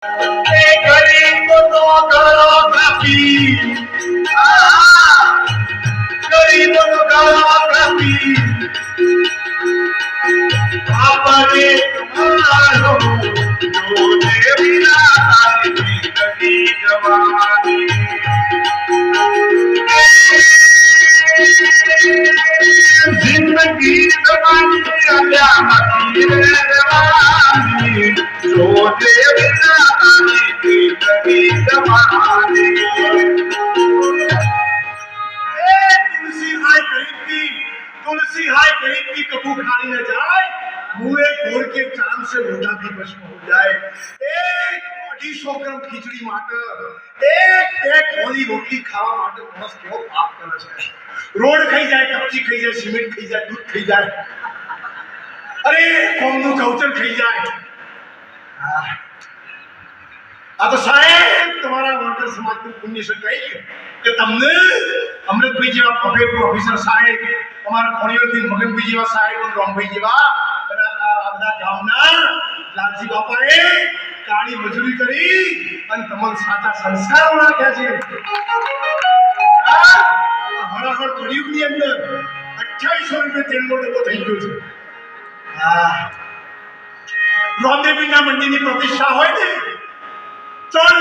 ગરીબ નો ગળો કાપી ગરીબ નો ગળો કાપી આપણે તમારો જોને વિના તારી જિંદગી જવાની જિંદગી જવાની અલ્યામતી રહેવાની જોને વિના તારી જિંદગી જવાની तुलसी हाय गरीब की कबू खाने न जाए मुँह घोर के चांद से लोटा भी भस्म हो जाए एक 250 ग्राम खीचड़ी માટે એક હોલી રોટલી ખાવા માટે માણસ કેવો પાપ કરે છે રોડ ખાઈ જાય કપચી ખાઈ જાય સિમેન્ટ ખાઈ જાય દૂધ ખાઈ જાય અરે કોમનું કૌચર ખાઈ જાય આ તો સાહેબ તમારા વર્કર સમાજનું પુણ્ય છે કઈ કે તમને અમૃતભાઈ જેવા પ્રોફેસર સાહેબ તમારા ખોડિયોલથી મગનભાઈ જેવા સાહેબ અને રામભાઈ જેવા આ બધા ગામના લાલજી બાપાએ કાળી મજૂરી કરી અને તમને સાચા સંસ્કારો નાખ્યા છે હળહળ કળિયુગની અંદર 2800 રૂપિયા તેલનો ડબ્બો થઈ ગયો છે રામદેવજીના મંદિરની પ્રતિષ્ઠા હોય ને 4